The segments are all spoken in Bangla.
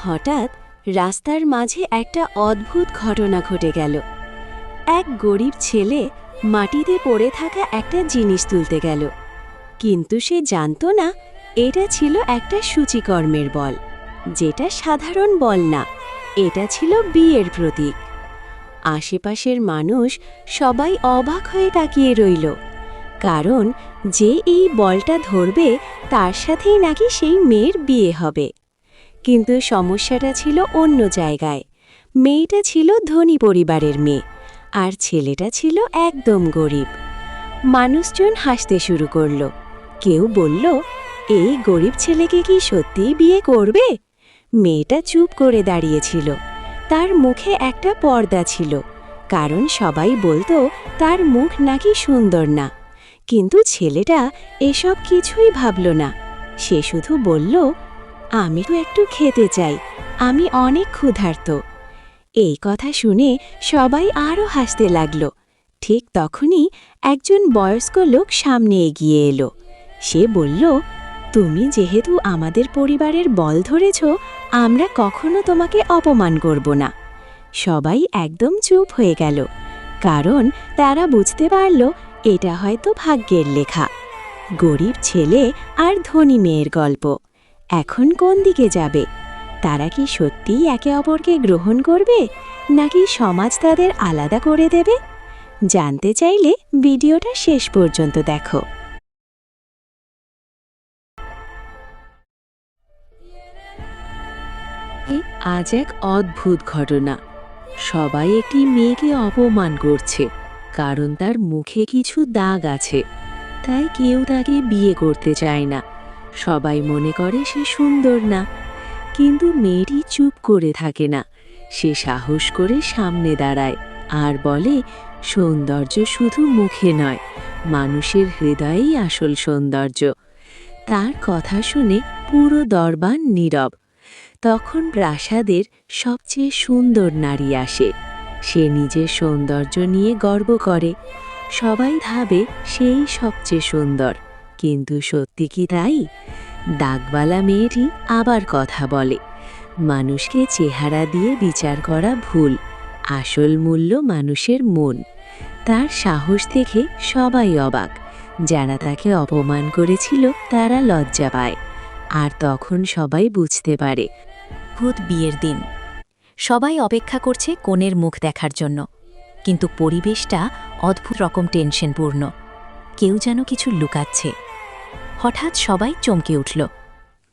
হঠাৎ রাস্তার মাঝে একটা অদ্ভুত ঘটনা ঘটে গেল। এক গরিব ছেলে মাটিতে পড়ে থাকা একটা জিনিস তুলতে গেল, কিন্তু সে জানত না এটা ছিল একটা সূচিকর্মের বল, যেটা সাধারণ বল না, এটা ছিল বিয়ের প্রতীক। আশেপাশের মানুষ সবাই অবাক হয়ে তাকিয়ে রইল, কারণ যে এই বলটা ধরবে তার সাথেই নাকি সেই মেয়ের বিয়ে হবে। কিন্তু সমস্যাটা ছিল অন্য জায়গায়। মেয়েটা ছিল ধনী পরিবারের মেয়ে, আর ছেলেটা ছিল একদম গরিব। মানুষজন হাসতে শুরু করল। কেউ বলল, এই গরিব ছেলেকে কি সত্যিই বিয়ে করবে? মেয়েটা চুপ করে দাঁড়িয়েছিল। তার মুখে একটা পর্দা ছিল, কারণ সবাই বলতো তার মুখ নাকি সুন্দর না। কিন্তু ছেলেটা এসব কিছুই ভাবল না। সে শুধু বলল, আমি তো একটু খেতে চাই, আমি অনেক ক্ষুধার্ত। এই কথা শুনে সবাই আরও হাসতে লাগল। ঠিক তখনই একজন বয়স্ক লোক সামনে এগিয়ে এলো। সে বলল, তুমি যেহেতু আমাদের পরিবারের বল ধরেছ, আমরা কখনো তোমাকে অপমান করব না। সবাই একদম চুপ হয়ে গেল, কারণ তারা বুঝতে পারল এটা হয়তো ভাগ্যের লেখা। গরিব ছেলে আর ধনী মেয়ের গল্প। এখন কোন দিকে যাবে? তারা কি সত্যিই একে অপরকে গ্রহণ করবে, নাকি সমাজ তাদের আলাদা করে দেবে? জানতে চাইলে ভিডিওটা শেষ পর্যন্ত দেখো। আজ এক অদ্ভুত ঘটনা। সবাই একটি মেয়েকে অপমান করছে, কারণ তার মুখে কিছু দাগ আছে। তাই কেউ তাকে বিয়ে করতে চায় না। সবাই মনে করে সে সুন্দর না। কিন্তু মেয়েটি চুপ করে থাকে না। সে সাহস করে সামনে দাঁড়ায় আর বলে, সৌন্দর্য শুধু মুখে নয়, মানুষের হৃদয়েই আসল সৌন্দর্য। তার কথা শুনে পুরো দরবার নীরব। তখন প্রাসাদের সবচেয়ে সুন্দর নারী আসে। সে নিজের সৌন্দর্য নিয়ে গর্ব করে। সবাই ভাবে সেই সবচেয়ে সুন্দর, কিন্তু সত্যি কি তাই? দাগওয়ালা মেয়েটি আবার কথা বলে, মানুষকে চেহারা দিয়ে বিচার করা ভুল, আসল মূল্য মানুষের মন। তার সাহস দেখে সবাই অবাক। যারা তাকে অপমান করেছিল তারা লজ্জা পায়। আর তখন সবাই বুঝতে পারে, অদ্ভুত বিয়ের দিন। সবাই অপেক্ষা করছে কনের মুখ দেখার জন্য, কিন্তু পরিবেশটা অদ্ভুত রকম টেনশনপূর্ণ। কেউ যেন কিছু লুকাচ্ছে। হঠাৎ সবাই চমকে উঠল।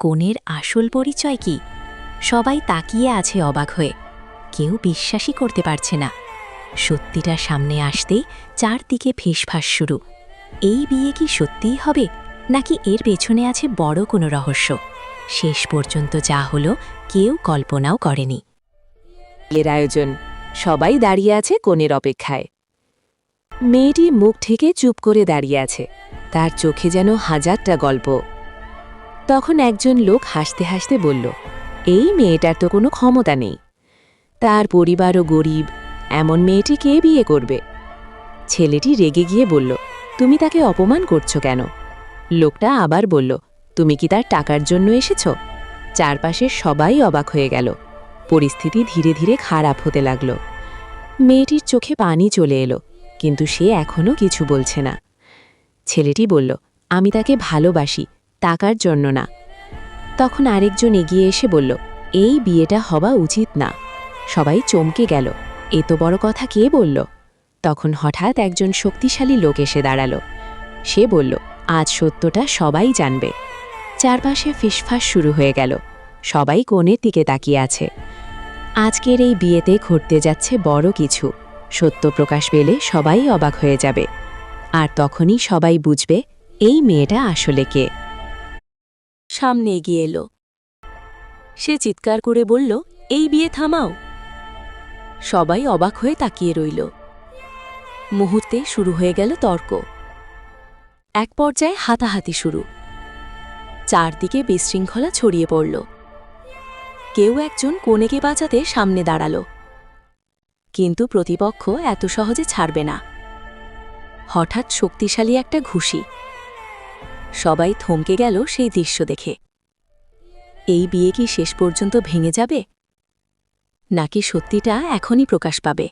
কনের আসল পরিচয় কি? সবাই তাকিয়ে আছে অবাক হয়ে। কেউ বিশ্বাসই করতে পারছে না। সত্যিটা সামনে আসতেই চারদিকে ফিসফাস শুরু। এই বিয়ে কি সত্যিই হবে, নাকি এর পেছনে আছে বড় কোনো রহস্য? শেষ পর্যন্ত যা হলো কেউ কল্পনাও করেনি। এর আয়োজন, সবাই দাঁড়িয়ে আছে কনের অপেক্ষায়। মেয়েটি মুখ থেকে চুপ করে দাঁড়িয়ে আছে, তার চোখে যেন হাজারটা গল্প। তখন একজন লোক হাসতে হাসতে বলল, এই মেয়েটার তো কোনো ক্ষমতা নেই, তার পরিবারও গরিব, এমন মেয়েটি কে বিয়ে করবে? ছেলেটি রেগে গিয়ে বলল, তুমি তাকে অপমান করছো কেন? লোকটা আবার বলল, তুমি কি তার টাকার জন্য এসেছ? চারপাশের সবাই অবাক হয়ে গেল। পরিস্থিতি ধীরে ধীরে খারাপ হতে লাগল। মেয়েটির চোখে পানি চলে এলো, কিন্তু সে এখনও কিছু বলছে না। ছেলেটি বলল, আমি তাকে ভালোবাসি, টাকার জন্য না। তখন আরেকজন এগিয়ে এসে বলল, এই বিয়েটা হওয়া উচিত না। সবাই চমকে গেল, এত বড় কথা কে বলল? তখন হঠাৎ একজন শক্তিশালী লোক এসে দাঁড়ালো। সে বলল, আজ সত্যটা সবাই জানবে। চারপাশে ফিসফাস শুরু হয়ে গেল। সবাই কনের দিকে তাকিয়ে আছে। আজকের এই বিয়েতে ঘটতে যাচ্ছে বড় কিছু। সত্য প্রকাশ পেলে সবাই অবাক হয়ে যাবে। আর তখনই সবাই বুঝবে এই মেয়েটা আসলে কে। সামনে এগিয়ে এলো। সে চিৎকার করে বলল, এই বিয়ে থামাও। সবাই অবাক হয়ে তাকিয়ে রইল। মুহূর্তে শুরু হয়ে গেল তর্ক। এক পর্যায়ে হাতাহাতি শুরু। চারদিকে বিশৃঙ্খলা ছড়িয়ে পড়ল। কেউ একজন কনেকে বাঁচাতে সামনে দাঁড়াল, কিন্তু প্রতিপক্ষ এত সহজে ছাড়বে না। হঠাৎ শক্তিশালী একটা ঘুষি। সবাই থমকে গেল সেই দৃশ্য দেখে। এই বিয়ে কি শেষ পর্যন্ত ভেঙে যাবে নাকি সত্যিটা এখনই প্রকাশ পাবে?